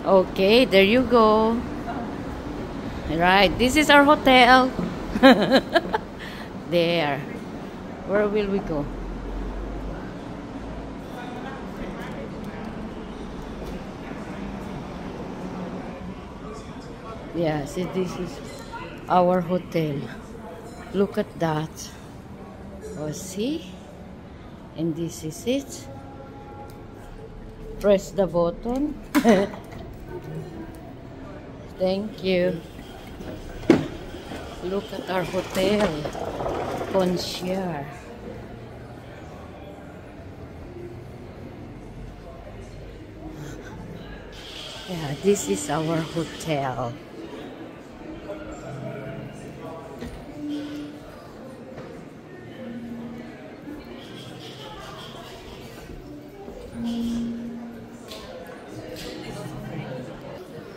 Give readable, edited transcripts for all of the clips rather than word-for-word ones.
Okay, there you go. Right, this is our hotel. There. Where will we go? Yeah, see, this is our hotel. Look at that. Oh, see? And this is it. Press the button. Thank you. Look at our hotel. Concierge. Yeah, this is our hotel.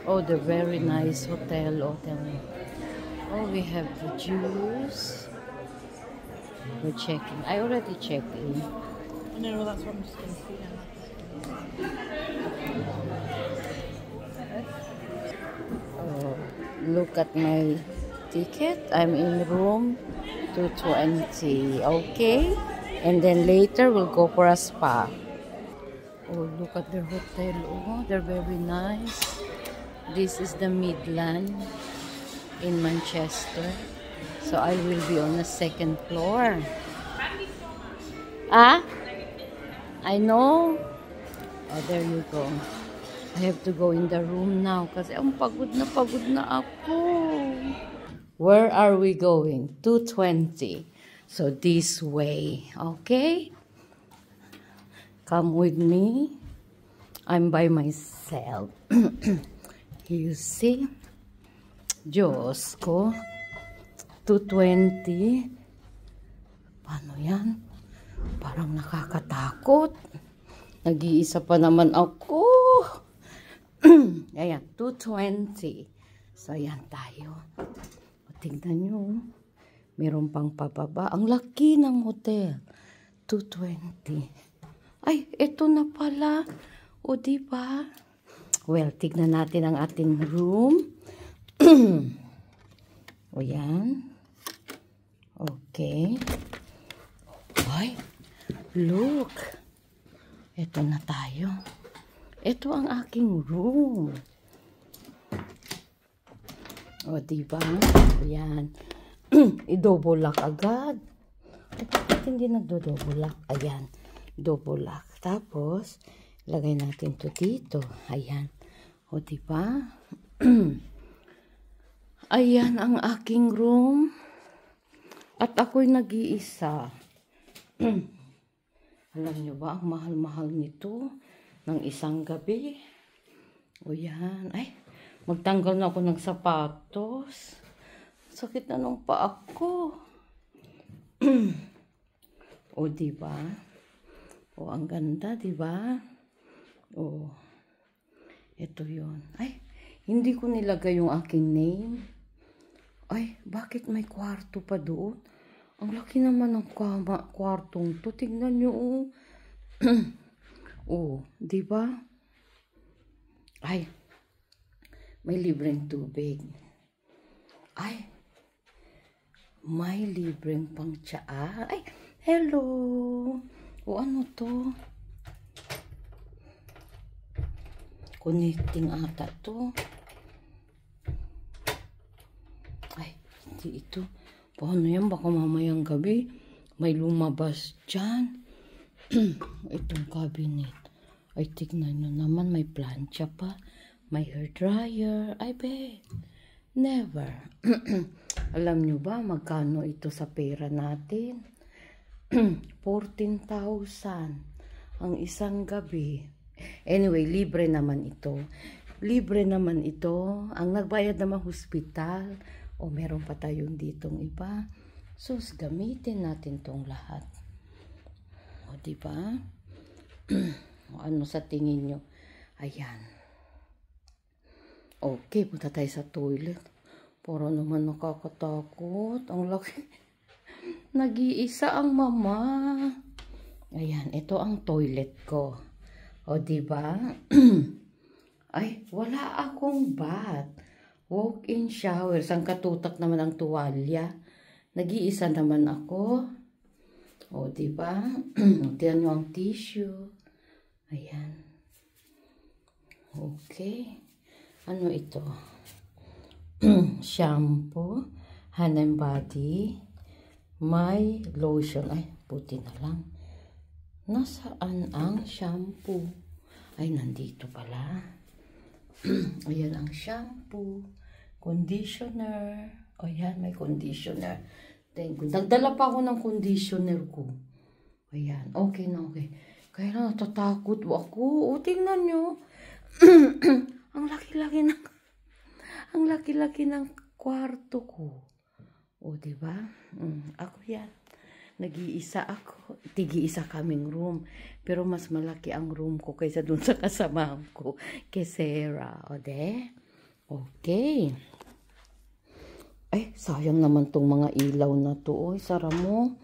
Oh, the very nice hotel. Oh, we have the juice. We're checking. I already checked in. No, that's what I'm just going to see now. Oh, look at my ticket. I'm in room 220. Okay. And then later we'll go for a spa. Oh, look at their hotel. Oh, they're very nice. This is the Midland in Manchester. So I will be on the second floor. Ah? I know. Oh, there you go. I have to go in the room now kasi ang pagod na ako. Where are we going? 220. So this way. Okay? Come with me. I'm by myself. You see? Diyos ko. 220. Paano yan? Parang nakakatakot. Nag-iisa pa naman ako. Ayan, 220. So, ayan tayo. Tingnan nyo. Meron pang pababa. Ang laki ng hotel. 220. Ay, ito na pala. O, diba? Well, tignan natin ang ating room. O, yan. Okay. Ay, look. Ito na tayo. Ito ang aking room. O, diba? Ayan. I-double lock agad. Ay, bakit hindi nagdo-double lock? Ayan. Double lock. Tapos, lagay natin to dito. Ayan. O, diba? Ayan ang aking room. At ako'y nag-iisa. Alam nyo ba, ang mahal-mahal nito ng isang gabi. O yan. Ay, magtanggal na ako ng sapatos. Sakit na nung paa ko. O, diba? O, ang ganda, diba? O, ito yon. Ay, hindi ko nilagay yung aking name. Ay, bakit may kwarto pa doon? Ang laki naman ng kwartong to. Tingnan nyo, oh. Oh, di ba? Ay, may libreng tubig. Ay, may libreng pang tsaa. Ay, hello. O, ano to? Connecting ata to. Ay, hindi ito. Paano yan? Baka mamayang gabi may lumabas dyan. Itong cabinet. Ay, tignan nyo naman. May plancha pa. May hair dryer. Ay, be. Never. Alam nyo ba magkano ito sa pera natin? 14,000 ang isang gabi. Anyway, libre naman ito. Libre naman ito. Ang nagbayad naman hospital. O meron pa tayong ditong iba. So, gamitin natin tong lahat. O, diba? O, ano sa tingin nyo? Ayan. Okay, punta tayo sa toilet. Para naman nakakatakot. Ang laki. Nag-iisa ang mama. Ayan, ito ang toilet ko. O, diba? Ay, wala akong bath. Walk-in shower. Sangkatutak naman ang tuwalya. Nag-iisa naman ako. O, diba? Tiyan nyo ang tissue. Ayan. Okay. Ano ito? Shampoo. Hand and body. May lotion. Ay, puti na lang. Nasaan ang shampoo? Ay, nandito pala. Ayan ang shampoo. Conditioner. O yan, may conditioner. Thank you. Nagdala pa ako ng conditioner ko. Ayan, okay na okay. Kaya na natatakot ako. O, tingnan nyo. Ang laki-laki ng kwarto ko. O, diba? Ako yan. Nag-iisa ako. Tigi-isa kaming room. Pero mas malaki ang room ko kaysa dun sa kasamahan ko. Kay Sarah. O, de? Okay. Ay, sayang naman tong mga ilaw na to. Oy, sara mo.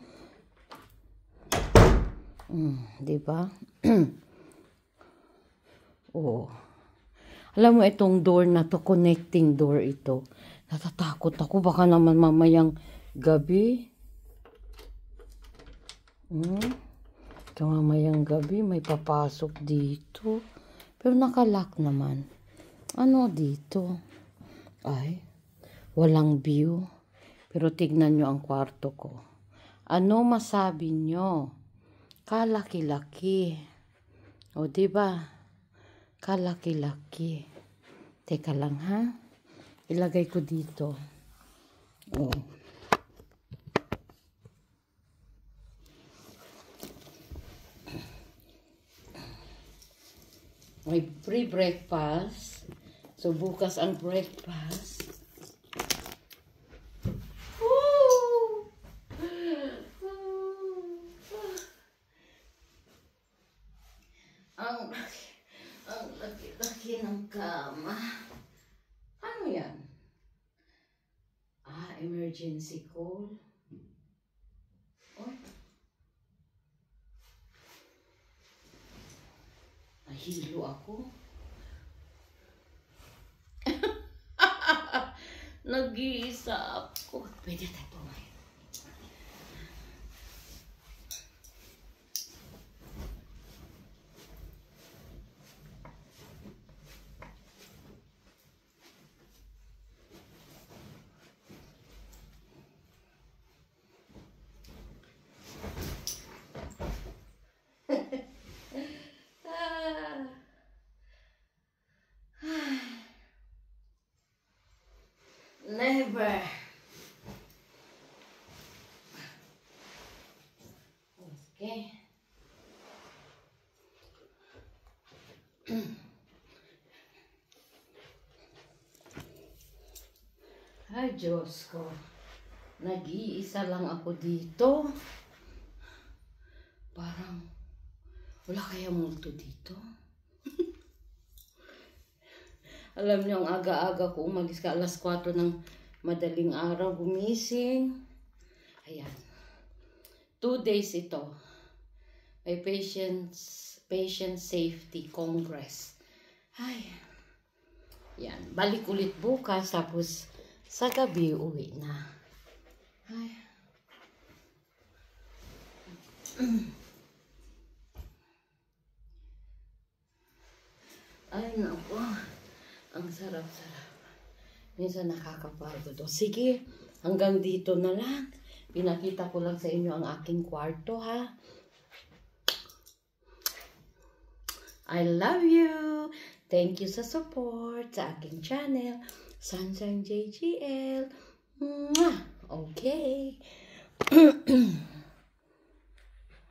Diba? Oh. Alam mo, itong door na to, connecting door ito. Natatakot ako. Baka naman mamayang gabi. Mamayang gabi, may papasok dito. Pero nakalock naman. Ano dito? Ay, walang view. Pero tignan nyo ang kwarto ko. Ano masabi nyo? Kalaki-laki. O, diba? Kalaki-laki. Teka lang, ha? Ilagay ko dito. O. May free breakfast. So, bukas ang breakfast. Ang laki-laki ng kama. Ano yan? Emergency call. Oy. Nahilo ako. Nag-iisa ako. Pwede tayo pumayag. Never. Okay. Ay, Diyos ko. Nag-iisa lang ako dito. Parang wala kaya multo dito. Alam niyo, ang aga-aga ko umalis ka alas 4 ng madaling araw, gumising. Ayan. 2 days ito. May patient safety congress. Ay. Yan. Balik ulit bukas, tapos sa gabi uwi na. Ay. Ay, naku. Ang sarap-sarap. Minsan nakakapagod. O, sige, hanggang dito na lang. Pinakita ko lang sa inyo ang aking kwarto, ha? I love you! Thank you sa support sa aking channel, Sunshine JGL. Mwah! Okay.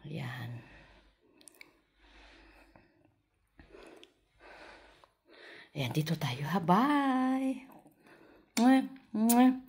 Ayan. Ayan, dito tayo, ha? Bye! Mwah! Mwah!